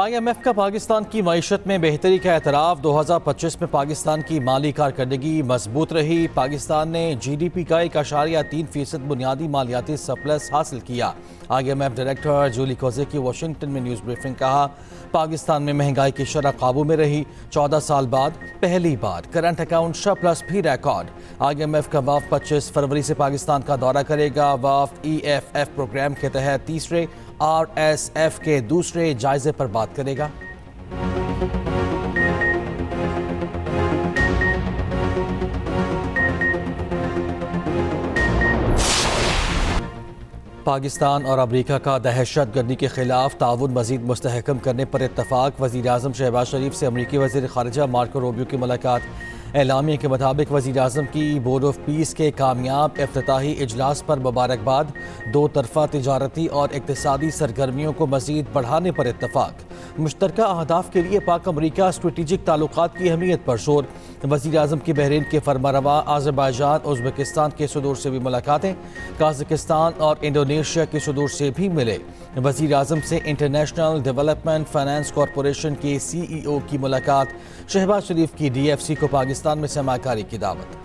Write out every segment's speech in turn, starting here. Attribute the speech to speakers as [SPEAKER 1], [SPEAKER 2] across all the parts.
[SPEAKER 1] IMF का पाकिस्तान की मईशत में बेहतरी का एतराफ़। 2025 में पाकिस्तान की माली कारकर्दगी मजबूत रही। पाकिस्तान ने GDP का 1.3% बुनियादी मालियाती सरप्लस हासिल किया। IMF डायरेक्टर जूली कोजे की वाशिंगटन में न्यूज़ ब्रीफिंग। कहा, पाकिस्तान में महंगाई की शरह काबू में रही। 14 साल बाद पहली बार करंट अकाउंट सरप्लस भी रिकॉर्ड। IMF का वफ़द 25 फरवरी से पाकिस्तान का दौरा करेगा। वफ़द EFF प्रोग्राम के तहत तीसरे RSF के दूसरे जायजे पर बात करेगा। पाकिस्तान और अमरीका का दहशत गर्दी के खिलाफ ताउन मजीद मुस्तहकम करने पर इत्तफाक। वज़ीर आज़म शहबाज शरीफ से अमरीकी वज़ीर ख़ारिजा मार्को रूबियो की मुलाकात। एलामिया के मुताबिक वज़ीर आज़म की बोर्ड ऑफ पीस के कामयाब इफ्तिताही इजलास पर मुबारकबाद। दो तरफ़ा तिजारती और इक़्तिसादी सरगर्मियों को मज़ीद बढ़ाने पर इत्तफाक। मुश्तरका अहदाफ के लिए पाक अमरीका स्ट्रेटिजिक ताल्लुकात की अहमियत पर जोर। वज़ीर आज़म की बहरीन के फरमारवा आज़रबाईजान उज़्बेकिस्तान के सदूर से भी मुलाकातें। काज़ाकिस्तान और इंडोनेशिया के सदूर से भी मिले। वज़ीर आज़म से इंटरनेशनल डेवलपमेंट फाइनेंस कॉरपोरेशन के CEO की मुलाकात। शहबाज शरीफ की DFC को पाकिस्तान में सरमाकारी की दावत।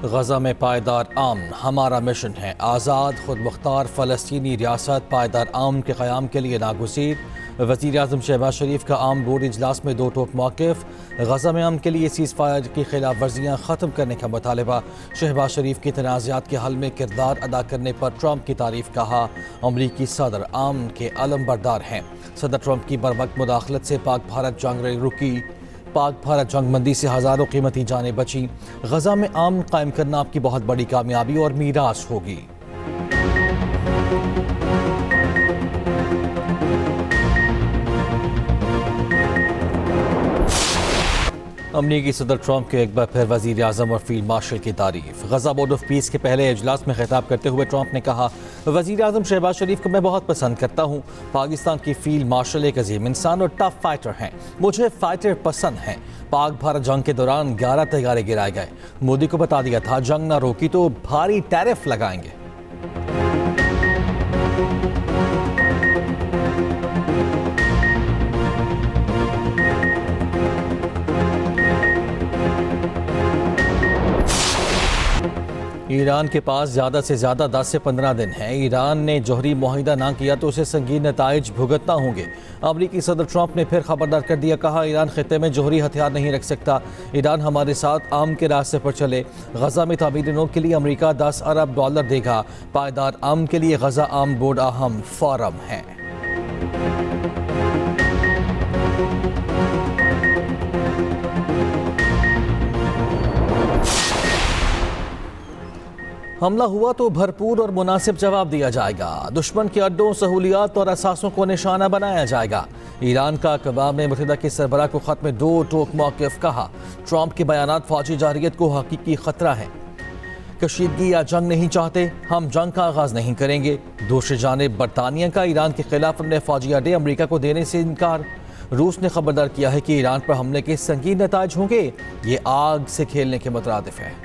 [SPEAKER 1] गजा में पायदार अमन हमारा मिशन है। आज़ाद खुद मुख्तार फ़लस्तीनी रियासत पायदार अमन के क़याम के लिए नागुज़ीर। वज़ीर आज़म शहबाज शरीफ का आम बोर्ड इजलास में दो टोक मौक़िफ़। गजा में अमन के लिए सीज़ फायर की खिलाफ वर्जियाँ ख़त्म करने का मुतालबा। शहबाज शरीफ की तनाज़ात के हल में किरदार अदा करने पर ट्रंप की तारीफ़। कहा, अमरीकी सदर अमन के अलम बरदार हैं। सदर ट्रंप की बरवक्त मुदाखलत से पाक भारत जंग रुकी। पाक भारत जंगबंदी से हज़ारों कीमती जानें बची। गजा में अमन कायम करना आपकी बहुत बड़ी कामयाबी और मीरास होगी। अमरीकी सदर ट्रंप के एक बार फिर वज़ीर आज़म और फील्ड मार्शल की तारीफ। गजा बोर्ड ऑफ पीस के पहले इजलास में खिताब करते हुए ट्रंप ने कहा, वज़ीर आज़म शहबाज शरीफ को मैं बहुत पसंद करता हूँ। पाकिस्तान की फील्ड मार्शल एक अजीम इंसान और टफ फाइटर हैं। मुझे फाइटर पसंद हैं। पाक भारत जंग के दौरान 11 तैयारे गिराए गए। मोदी को बता दिया था, जंग ना रोकी तो भारी टैरिफ लगाएंगे। ईरान के पास ज़्यादा से ज़्यादा 10 से 15 दिन हैं। ईरान ने जौहरी मुआहिदा ना किया तो उसे संगीन नताइज भुगतना होंगे। अमरीकी सदर ट्रंप ने फिर खबरदार कर दिया। कहा, ईरान खित्ते में जौहरी हथियार नहीं रख सकता। ईरान हमारे साथ आम के रास्ते पर चले। गजा में तामीरी नौ के लिए अमरीका $10 अरब देगा। पायदार आम के लिए गजा आम बोर्ड अहम फोरम है। हमला हुआ तो भरपूर और मुनासिब जवाब दिया जाएगा। दुश्मन के अड्डों, सहूलियात और असासों को निशाना बनाया जाएगा। ईरान का अक़वाम मुत्तहिदा के सरबराह को ख़त में दो टोक मौक़िफ़। कहा, ट्रंप के बयानात फ़ौजी जारियत को हकीकी ख़तरा है। कशीदगी या जंग नहीं चाहते, हम जंग का आगाज़ नहीं करेंगे। दूसरी जानिब बरतानिया का ईरान के खिलाफ अपने फ़ौजी अड्डे अमरीका को देने से इनकार। रूस ने खबरदार किया है कि ईरान पर हमले के संगीन नताइज होंगे। ये आग से खेलने के मुतरादिफ है।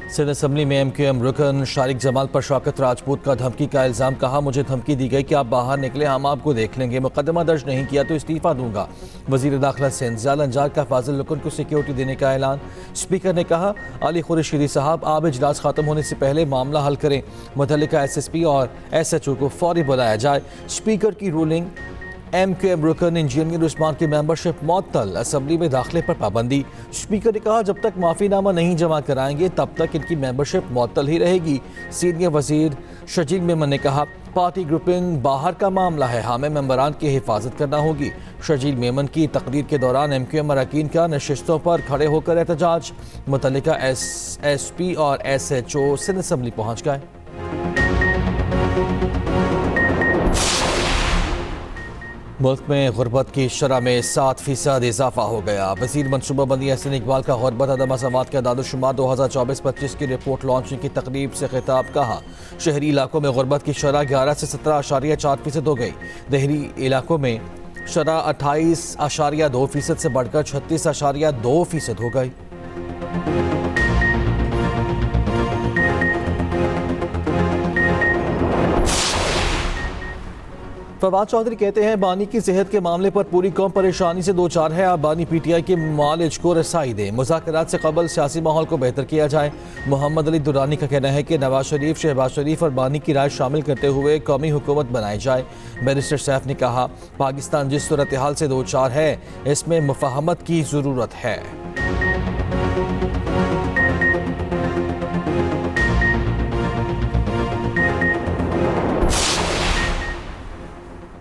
[SPEAKER 1] सिंध असम्बली में MQM रुकन शारिक जमाल पर शौकत राजपूत का धमकी का इल्ज़ाम। कहा, मुझे धमकी दी गई कि आप बाहर निकले, हम आपको देख लेंगे। मुकदमा दर्ज नहीं किया तो इस्तीफ़ा दूंगा। वज़ीर दाखिला सिंध ज़ियाल अंजार का फाजिल रुकन को सिक्योरिटी देने का ऐलान। स्पीकर ने कहा, अली खुर्शीदी साहब, आप इजलास ख़त्म होने से पहले मामला हल करें। मुतल्लिका SSP और SHO को फौरी बुलाया जाए। स्पीकर की रूलिंग। MQM रुकन इंजीनियर उस्मान की मेंबरशिप मुअत्तल। असम्बली में दाखिले पर पाबंदी। स्पीकर ने कहा, जब तक माफ़ीनामा नहीं जमा कराएंगे तब तक इनकी मेंबरशिप मुअत्तल ही रहेगी। सीनियर वजीर शजील मेमन ने कहा, पार्टी ग्रुपिंग बाहर का मामला है, हमें मेंबरान की हिफाजत करना होगी। शजील मेमन की तकरीर के दौरान MQM अरकान का नशिस्तों पर खड़े होकर एहतजाज। मुतल्लिका SSP और SHO सिंध असम्बली पहुँच गए। मुल्क में गुर्बत की शरह में 7% इजाफा हो गया। वज़ीर मनसूबाबंदी एहसन इकबाल का गुर्बत अदम मसावात का दादुशुमार 2024-25 की रिपोर्ट लॉन्चिंग की तकरीब से खिताब। कहा, शहरी इलाकों में गुर्बत की शरह 11 से 17.4% हो गई। देहरी इलाकों में शरह 28.2% से बढ़कर 36.2% हो गई। फवाद चौधरी कहते हैं बानी की सेहत के मामले पर पूरी कौम परेशानी से दो चार है। अब बानी पीटीआई के मालिज को रसाई दें, मुज़ाकरात से कबल सियासी माहौल को बेहतर किया जाए। मोहम्मद अली दुरानी का कहना है कि नवाज शरीफ, शहबाज शरीफ और बानी की राय शामिल करते हुए कौमी हुकूमत बनाई जाए। बैरिस्टर सैफ ने कहा पाकिस्तान जिस सूरत हाल से दो चार है इसमें मुफाहमत की ज़रूरत है।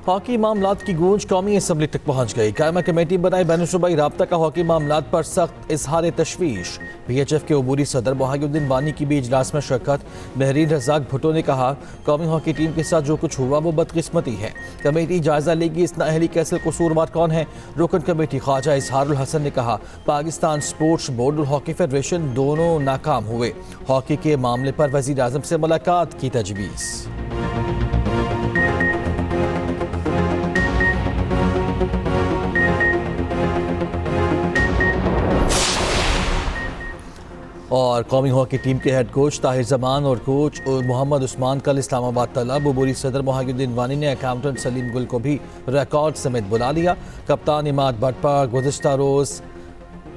[SPEAKER 1] हॉकी मामलात की गूंज कौमी असम्बली तक पहुंच गई। कायमा कमेटी बनाई बैनुसूबाई राब्ता का हॉकी मामलात पर सख्त इजहार तशवीश। PHF के अबूरी सदर मोहिउद्दीन वानी की भी इजलास में शिरकत। बहरीन रज़ाक भुट्टो ने कहा कौमी हॉकी टीम के साथ जो कुछ हुआ वो बदकिस्मती है। कमेटी जायजा लेगी इस नाअहली के असल कसूरवार कौन है। रुकन कमेटी ख्वाजा इजहारुल हसन ने कहा पाकिस्तान स्पोर्ट्स बोर्ड और हॉकी फेडरेशन दोनों नाकाम हुए। हॉकी के मामले पर वज़ीर आज़म से मुलाकात की तजवीज़। और कौमी हॉकी टीम के हेड कोच ताहिर जमान और कोच मोहम्मद उस्मान कल इस्लामाबाद तलब। अबूरी सदर मोहिउद्दीन वानी ने अकाउंटेंट सलीम गुल को भी रिकॉर्ड समेत बुला लिया। कप्तान इमाद भट्ट पर गुज़िश्ता रोज़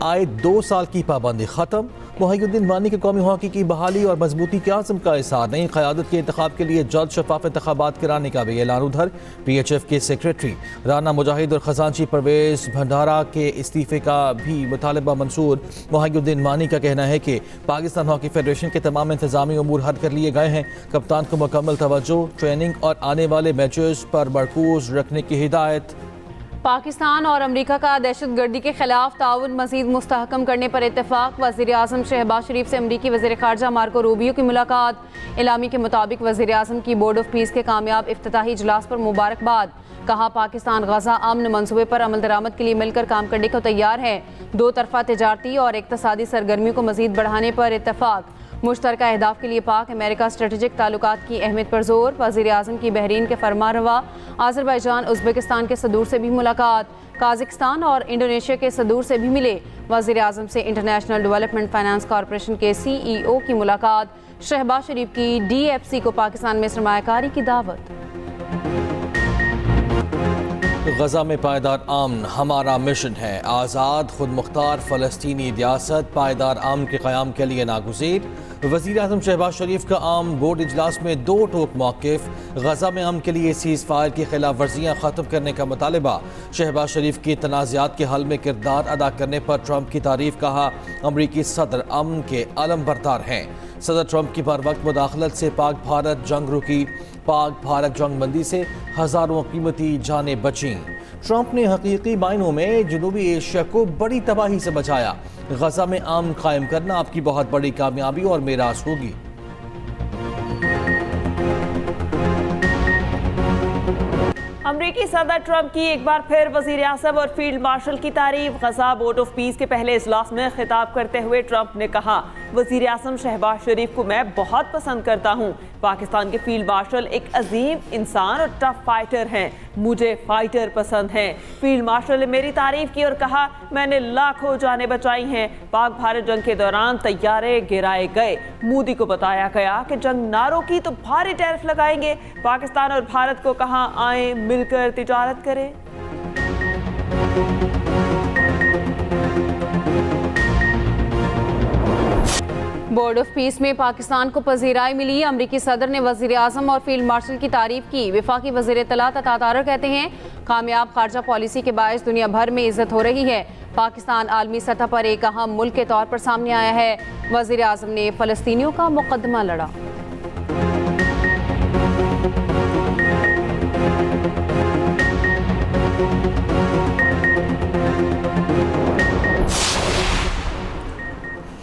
[SPEAKER 1] आए 2 साल की पाबंदी खत्म। मोहिउद्दीन वानी के कौमी हॉकी की बहाली और मजबूती के आज़म का इज़हार। नई क़यादत के इंतखाब के लिए जल्द शफाफ इंतखाबात कराने का भी ऐलान। उधर PHF के सेक्रेटरी राना मुजाहिद और खजांची परवेज भंडारा के इस्तीफ़े का भी मुतालबा मंसूर। मोहिउद्दीन वानी का कहना है कि पाकिस्तान हॉकी फेडरेशन के तमाम इंतजामी अमूर हल कर लिए गए हैं। कप्तान को मुकम्मल तवज्जो, ट्रेनिंग और आने वाले मैचेस पर मरकूज रखने की हिदायत।
[SPEAKER 2] पाकिस्तान और अमरीका का दहशतगर्दी के खिलाफ ताउन मज़ीद मुस्तहकम करने पर इत्तेफाक। वज़ीर आज़म शहबाज शरीफ से अमरीकी वज़ीर ख़ारजा मार्को रूबियो की मुलाकात। इलामी के मुताबिक वज़ीर आज़म की बोर्ड ऑफ पीस के कामयाब इफ्तिताही इजलास पर मुबारकबाद। कहा पाकिस्तान गज़ा अमन मंसूबे पर अमल दरामद के लिए मिलकर काम करने को तैयार है। दो तरफ़ा तजारती और इक़्तिसादी सरगर्मियों को मज़ीद बढ़ाने पर इत्तेफाक। मुश्तरका अहदाफ के लिए पाक अमेरिका स्ट्रेटेजिक ताल्लुकात की अहमियत पर जोर। वज़ीर आज़म की बहरीन के फरमारवा, आज़रबाईजान, उज़्बेकिस्तान के सदूर से भी मुलाकात। काज़िकिस्तान और इंडोनेशिया के सदूर से भी मिले। वज़ीर आज़म से इंटरनेशनल डेवलपमेंट फाइनेंस कॉरपोरेशन के CEO की मुलाकात। शहबाज शरीफ की DFC को पाकिस्तान में सरमायाकारी की दावत।
[SPEAKER 1] गजा में पायदार अमन हमारा मिशन है। आज़ाद खुद मुख्तार फ़लस्तीनी रियासत पायदार अमन के क़याम के लिए नागुज़ीर। वज़ीर आज़म शहबाज शरीफ का आम बोर्ड इजलास में 2 टोक मौक़िफ़। गजा में अमन के लिए सीज़ फायर की खिलाफ वर्जियाँ ख़त्म करने का मुतालबा। शहबाज शरीफ की तनाज़ात के हल में किरदार अदा करने पर ट्रंप की तारीफ़। कहा अमरीकी सदर अमन के अलम बरदार हैं। सदर ट्रंप की बर वक्त मुदाखलत से पाक भारत जंग रुकी। पाक भारत जंग बंदी से हज़ारों कीमती जानें बचीं। ट्रंप ने हकीकी मायनों में जनूबी एशिया को बड़ी तबाही से बचाया। गजा में अमन कायम करना आपकी बहुत बड़ी कामयाबी और मेरास होगी।
[SPEAKER 3] अमरीकी सदर ट्रंप की एक बार फिर वज़ीर आज़म और फील्ड मार्शल की तारीफ। गजा बोर्ड ऑफ पीस के पहले इजलास में खिताब करते हुए ट्रंप ने कहा वज़ीर आज़म शहबाज शरीफ को मैं बहुत पसंद करता हूँ। पाकिस्तान के फील्ड मार्शल एक अजीम इंसान और टफ फाइटर हैं। मुझे फाइटर पसंद हैं। फील्ड मार्शल ने मेरी तारीफ की और कहा मैंने लाखों जानें बचाई हैं। पाक भारत जंग के दौरान तैयारे गिराए गए। मोदी को बताया गया कि जंग ना रोकी तो भारी टैरिफ लगाएंगे। पाकिस्तान और भारत को कहा आए मिलकर तिजारत करें।
[SPEAKER 2] बोर्ड ऑफ पीस में पाकिस्तान को पजीराई मिली। अमरीकी सदर ने वज़ीर आज़म और फील्ड मार्शल की तारीफ की। वफाकी वज़ीर इत्तलात अतातारर कहते हैं कामयाब खारजा पॉलिसी के बायस दुनिया भर में इज्जत हो रही है। पाकिस्तान आलमी सतह पर एक अहम मुल्क के तौर पर सामने आया है। वज़ीर आज़म ने फ़लस्तीनियों का मुकदमा लड़ा।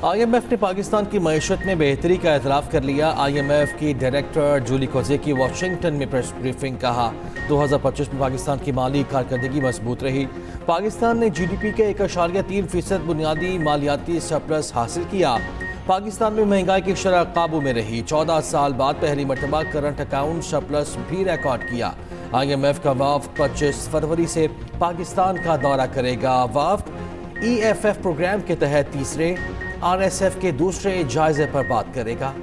[SPEAKER 1] IMF ने पाकिस्तान की मईशत में बेहतरी का एतराफ़ कर लिया। IMF की डायरेक्टर जूली कोजे की वाशिंगटन में प्रेस ब्रीफिंग। कहा 2025 में पाकिस्तान की माली कारकर्दगी मजबूत रही। पाकिस्तान ने GDP के 1.3% बुनियादी मालियाती सरप्लस हासिल किया। पाकिस्तान में महंगाई की शरह काबू में रही। 14 साल बाद पहली मरतबा करंट अकाउंट सरप्लस भी रिकॉर्ड किया। IMF का वफ्द 25 फरवरी से पाकिस्तान का दौरा करेगा। वफ्द EFF प्रोग्राम के तहत तीसरे, RSF के दूसरे जायजे पर बात करेगा।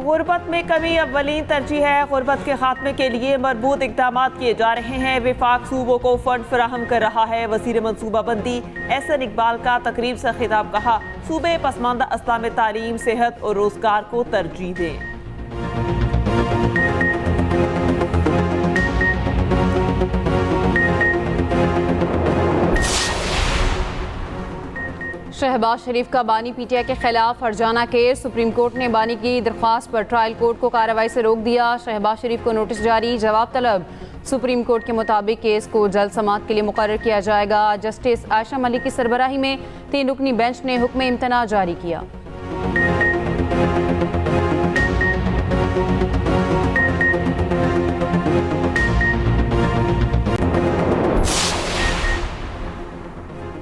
[SPEAKER 3] गुर्बत में कमी अव्वलीन तरजीह है। गुर्बत के खात्मे के लिए मरबूत इकदाम किए जा रहे हैं। विफाक सूबों को फंड फराहम कर रहा है। वजीर मनसूबाबंदी एहसन इकबाल का तकरीब से खिताब, कहा सूबे पसमानदा असला में तालीम, सेहत और रोजगार को तरजीह दें।
[SPEAKER 2] शहबाज शरीफ का बानी PTI के खिलाफ हर्जाना केस। सुप्रीम कोर्ट ने बानी की दरख्वास्त पर ट्रायल कोर्ट को कार्रवाई से रोक दिया। शहबाज शरीफ को नोटिस जारी, जवाब तलब। सुप्रीम कोर्ट के मुताबिक केस को जल्द समाअत के लिए मुकर्रर किया जाएगा। जस्टिस आयशा मलिक की सरबराही में 3 रुकनी बेंच ने हुक्म इम्तना जारी किया।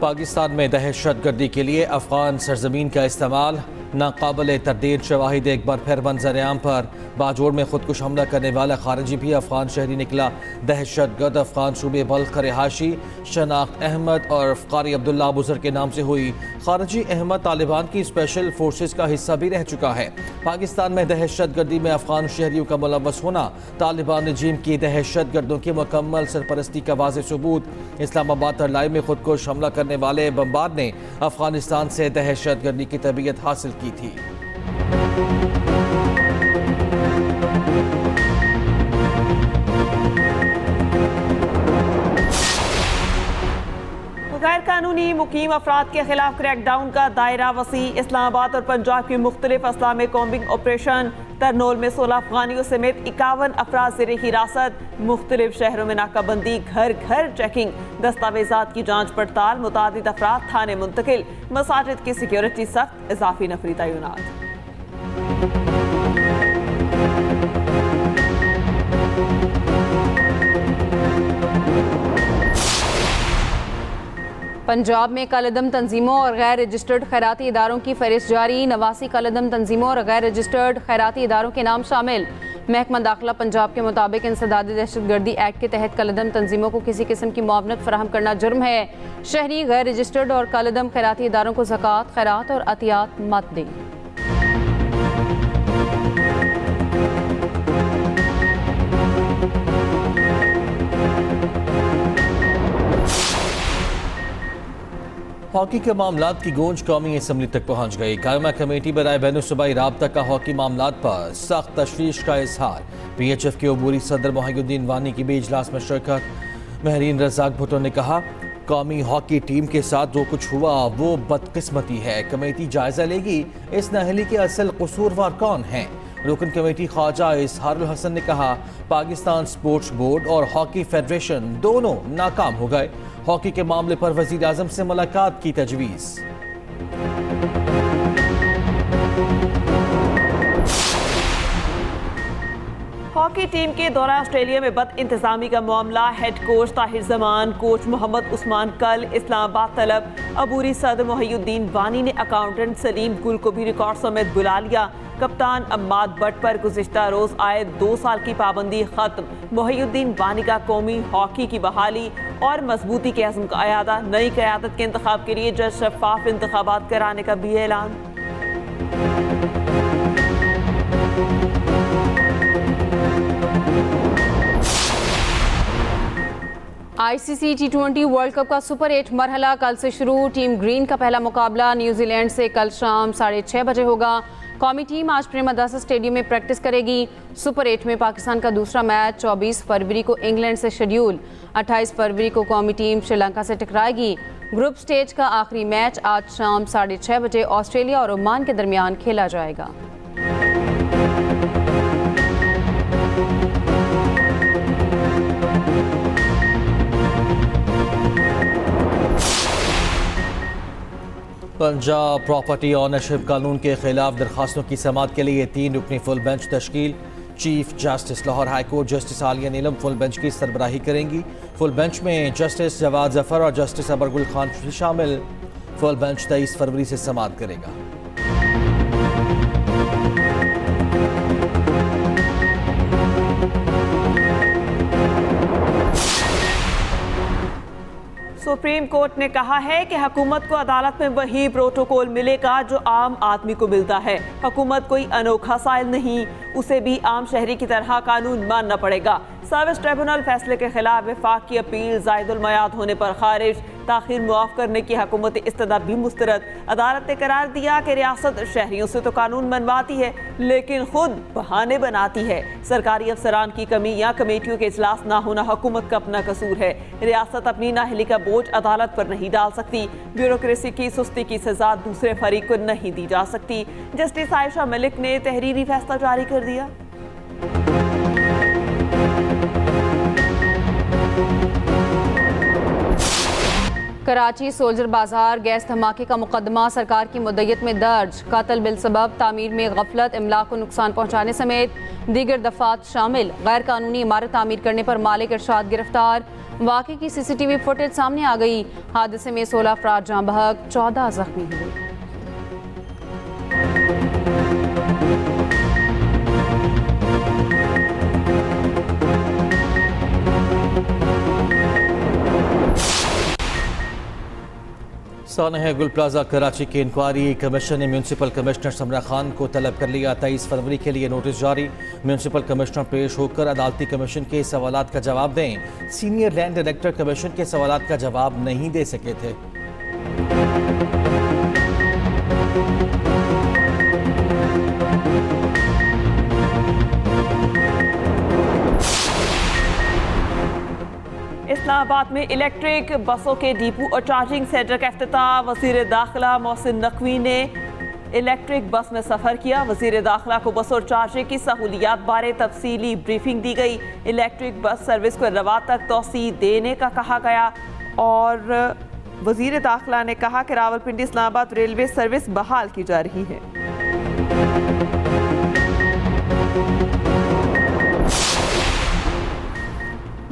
[SPEAKER 1] पाकिस्तान में दहशतगर्दी के लिए अफगान सरजमीन का इस्तेमाल, नाकाबिल तरदीद शवाहिद एक बार फिर मंजर-ए-आम पर। बाजोड़ में खुदकुश हमला करने वाला खारजी भी अफगान शहरी निकला। दहशतगर्द अफगान सूबे बल्ख का रिहायशी शनाख्त अहमद और कारी अब्दुल्ला बुजर के नाम से हुई। खारजी अहमद तालिबान की स्पेशल फोर्सेस का हिस्सा भी रह चुका है। पाकिस्तान में दहशतगर्दी में अफगान शहरियों का मुलव्वस होना तालिबान रजीम की दहशतगर्दों की मुकम्मल सरपरस्ती का वाज़ेह सबूत। इस्लामाबाद तरलाई में खुदकुश हमला करने वाले बमबार ने अफगानिस्तान से दहशतगर्दी की तरबियत हासिल की थी।
[SPEAKER 3] गैर कानूनी मुकीम अफराद के खिलाफ क्रैकडाउन का दायरा वसी। इस्लामाबाद और पंजाब की मुख्तलिफ अजला में कॉम्बिंग ऑपरेशन। तरनोल में 16 अफगानियों समेत 51 अफराद ज़ेर हिरासत। मुख्तलिफ शहरों में नाकाबंदी, घर घर चेकिंग, दस्तावेजात की जांच पड़ताल। मुतादिद अफराद थाने मुंतकिल। मसाजिद की सिक्योरिटी सख्त, इजाफी नफरी तैनात।
[SPEAKER 2] पंजाब में कलअदम तंजीमों और गैर रजिस्टर्ड खैराती इदारों की फहरिस्त जारी। 89 कलअदम तंजीमों और गैर रजिस्टर्ड खैराती इदारों के नाम शामिल। महकमा दाखिला पंजाब के मुताबिक इंसदादी दहशतगर्दी एक्ट के तहत कलअदम तंजीमों को किसी किस्म की मुआवनत फराहम करना जुर्म है। शहरी गैर रजिस्टर्ड और कलअदम खैराती इदारों को ज़कात, खैरात और अतियात मत दें।
[SPEAKER 1] हॉकी के मामलात की गूंज कौमी असम्बली तक पहुंच गई। कायमा कमेटी बराए बैन सूबाई राबता का हॉकी मामलात पर सख्त तशवीश का इजहार। PHF के अबूरी सदर मोहिउद्दीन वानी की भी इजलास में शिरकत। महरीन रज़ाक भुट्टो ने कहा कौमी हॉकी टीम के साथ जो कुछ हुआ वो बदकिस्मती है। कमेटी जायजा लेगी इस नाअहली के असल कसूरवार कौन हैं। रुकन कमेटी ख्वाजा इसहारुल हसन ने कहा पाकिस्तान स्पोर्ट्स बोर्ड और हॉकी फेडरेशन दोनों नाकाम हो गए। हॉकी के मामले पर वजीर आजम से मुलाकात की तजवीज़।
[SPEAKER 3] हॉकी टीम के दौरा ऑस्ट्रेलिया में बद इंतजामी का मामला। Head coach Tahir Zaman, coach Mohammad Usman कल इस्लामाबाद तलब। अबूरी सदर मोहिउद्दीन वानी ने अकाउंटेंट सलीम गुल को भी रिकॉर्ड समेत बुला लिया। कप्तान अम्माद बट पर गुज़िश्ता रोज़ आए 2 साल की पाबंदी खत्म। मोहिउद्दीन वानी का कौमी हॉकी की बहाली और मजबूती के अज़्म का अयादा। नई क़यादत के इंतखाब के लिए जज शफाफ इंतखाबात कराने का भी ऐलान।
[SPEAKER 2] ICC T20 वर्ल्ड कप का सुपर 8 मरहला कल से शुरू। टीम ग्रीन का पहला मुकाबला न्यूजीलैंड से कल शाम 6:30 बजे होगा। कौमी टीम आज प्रेमदासा स्टेडियम में प्रैक्टिस करेगी। सुपर 8 में पाकिस्तान का दूसरा मैच 24 फरवरी को इंग्लैंड से शेड्यूल। 28 फरवरी को कौमी टीम श्रीलंका से टकराएगी। ग्रुप स्टेज का आखिरी मैच आज शाम 6:30 बजे ऑस्ट्रेलिया और ओमान के दरमियान खेला जाएगा।
[SPEAKER 1] पंजाब प्रॉपर्टी ऑनरशिप कानून के खिलाफ दरखास्तों की समाअत के लिए 3 रुकनी फुल बेंच तश्कील। Chief justice Lahore high court justice Aalia Neelam full bench की सरबराही करेंगी। फुल बेंच में जस्टिस जवाद जफर और जस्टिस अबरगुल खान शामिल। फुल बेंच 23 फरवरी से समाअत करेगा।
[SPEAKER 3] सुप्रीम कोर्ट ने कहा है कि हुकूमत को अदालत में वही प्रोटोकॉल मिलेगा जो आम आदमी को मिलता है। हुकूमत कोई अनोखा साइल नहीं, उसे भी आम शहरी की तरह कानून मानना पड़ेगा। सर्विस ट्रिब्यूनल फैसले के खिलाफ वफाक की अपील जायदुल मयाद होने पर खारिज, ताखिर मुआफ करने की हुकूमत इस्तदा भी मुस्तरद। अदालत ने करार दिया कि रियासत शहरियों से तो कानून मनवाती है लेकिन खुद बहाने बनाती है। सरकारी अफसरान की कमी या कमेटियों के इजलास ना होना हुकूमत का अपना कसूर है। रियासत अपनी नाअहली का बोझ अदालत पर नहीं डाल सकती। ब्यूरोक्रेसी की सुस्ती की सजा दूसरे फरीक को नहीं दी जा सकती। जस्टिस आयशा मलिक ने तहरीरी फैसला जारी कर दिया।
[SPEAKER 2] कराची सोल्जर बाजार गैस धमाके का मुकदमा सरकार की मुद्दत में दर्ज। कत्ल बिल सबब तामीर में गफलत, इमलाक को नुकसान पहुंचाने समेत दीगर दफात शामिल। गैर कानूनी इमारत तामीर करने पर मालिक इरशाद गिरफ्तार। वाक़े की CCTV फुटेज सामने आ गई। हादसे में 16 अफराद जाँ बहक, 14 जख्मी हुए।
[SPEAKER 1] सानह गुल प्लाजा कराची की इंक्वायरी कमीशन ने म्यूनसिपल कमिश्नर समरा खान को तलब कर लिया। 23 फरवरी के लिए नोटिस जारी। म्यूनसिपल कमिश्नर पेश होकर अदालती कमीशन के सवालात का जवाब दें। सीनियर लैंड डायरेक्टर कमीशन के सवालात का जवाब नहीं दे सके थे।
[SPEAKER 3] इस्लामाबाद में इलेक्ट्रिक बसों के डिपो और चार्जिंग सेंटर का इफ्तिताह। वज़ीर दाखिला मोहसिन नकवी ने इलेक्ट्रिक बस में सफ़र किया। वज़ीर दाखिला को बस और चार्जिंग की सहूलियात बारे तफसीली ब्रीफिंग दी गई। इलेक्ट्रिक बस सर्विस को रवा तक तोसी देने का कहा गया और वज़ीर दाखिला ने कहा कि रावलपिंडी इस्लामाबाद रेलवे सर्विस बहाल की जा रही है।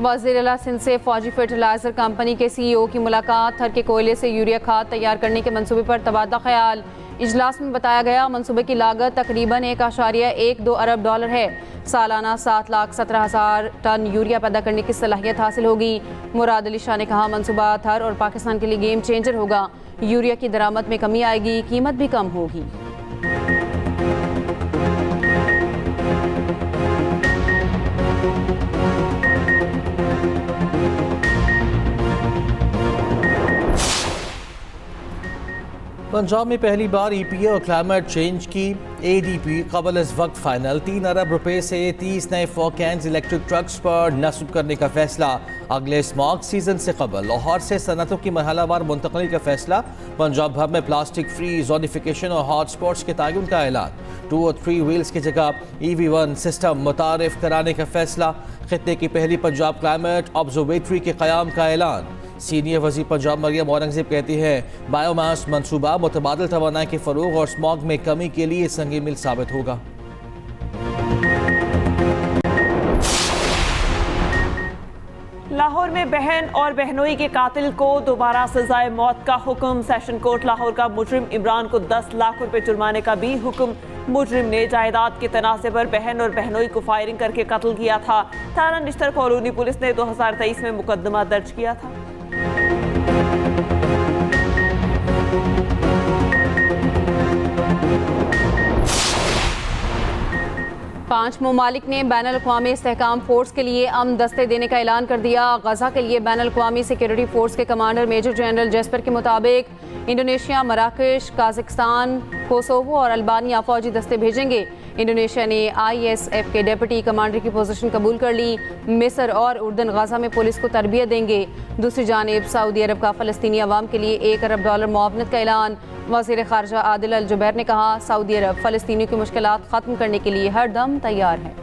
[SPEAKER 2] वज़ीर आला सिंध से फौजी फर्टिलाइजर कंपनी के CEO की मुलाकात। थर के कोयले से यूरिया खाद तैयार करने के मंसूबे पर तबादला ख्याल। इजलास में बताया गया मंसूबे की लागत तकरीबन 1.12 अरब डॉलर है। सालाना 7,17,000 टन यूरिया पैदा करने की सलाहियत हासिल होगी। मुराद अली शाह ने कहा मंसूबा थर और पाकिस्तान के लिए गेम चेंजर होगा। यूरिया की दरामद में कमी आएगी, कीमत भी कम होगी।
[SPEAKER 1] पंजाब में पहली बार EPA और क्लाइमेट चेंज की ADP कबल इस वक्त फाइनल। 3 अरब रुपए से 30 नए फोकैंस इलेक्ट्रिक ट्रक्स पर नस्ब करने का फैसला। अगले स्मॉग सीजन से कबल लाहौर से सनतों की मरहलावार मुंतकली का फैसला। पंजाब भर में प्लास्टिक फ्री जोनिफिकेशन और हॉट स्पॉट्स के तयन का ऐलान। 2 और 3 व्हील्स की जगह EV1 सिस्टम मुतारिफ कराने का फैसला। खित्ते की पहली पंजाब क्लाइमेट ऑब्जर्वेटरी के क़याम का ऐलान। सीनियर वज़ीर पंजाब मरियम औरंगज़ेब कहती है बायोमास मनसूबा मुतबादिल तवानाई के फ़रोग़ और स्मॉग में कमी के लिए संगी मिल साबित होगा।
[SPEAKER 3] लाहौर में बहन और बहनोई के कातिल को दोबारा सजाए मौत का हुक्म। सेशन कोर्ट लाहौर का मुजरिम इमरान को 10 लाख रुपए जुर्माने का भी हुक्म। मुजरिम ने जायदाद के तनाज़े पर बहन और बहनोई को फायरिंग करके कत्ल किया था। थाना निश्तर कॉलोनी पुलिस ने 2023 में मुकदमा दर्ज किया था।
[SPEAKER 2] पांच ममालिक ने बैनुल-अक़वामी इस्तेहकाम फोर्स के लिए अमन दस्ते देने का ऐलान कर दिया। गजा के लिए बैनुल-अक़वामी सिक्योरिटी फोर्स के कमांडर मेजर जनरल जेस्पर के मुताबिक इंडोनेशिया, मराकश, काज़ाकिस्तान, कोसोवो और अल्बानिया फौजी दस्ते भेजेंगे। इंडोनेशिया ने ISF के डिप्टी कमांडर की पोजीशन कबूल कर ली। मिस्र और उर्दन गजा में पुलिस को तरबियत देंगे। दूसरी जानिब सऊदी अरब का फ़लस्तीनी अवाम के लिए $1 अरब मुआवनत का ऐलान। वज़ीर ख़ारजा आदिल अल जुबैर ने कहा सऊदी अरब फ़लस्तीनियों की मुश्किलात ख़त्म करने के लिए हर दम तैयार है।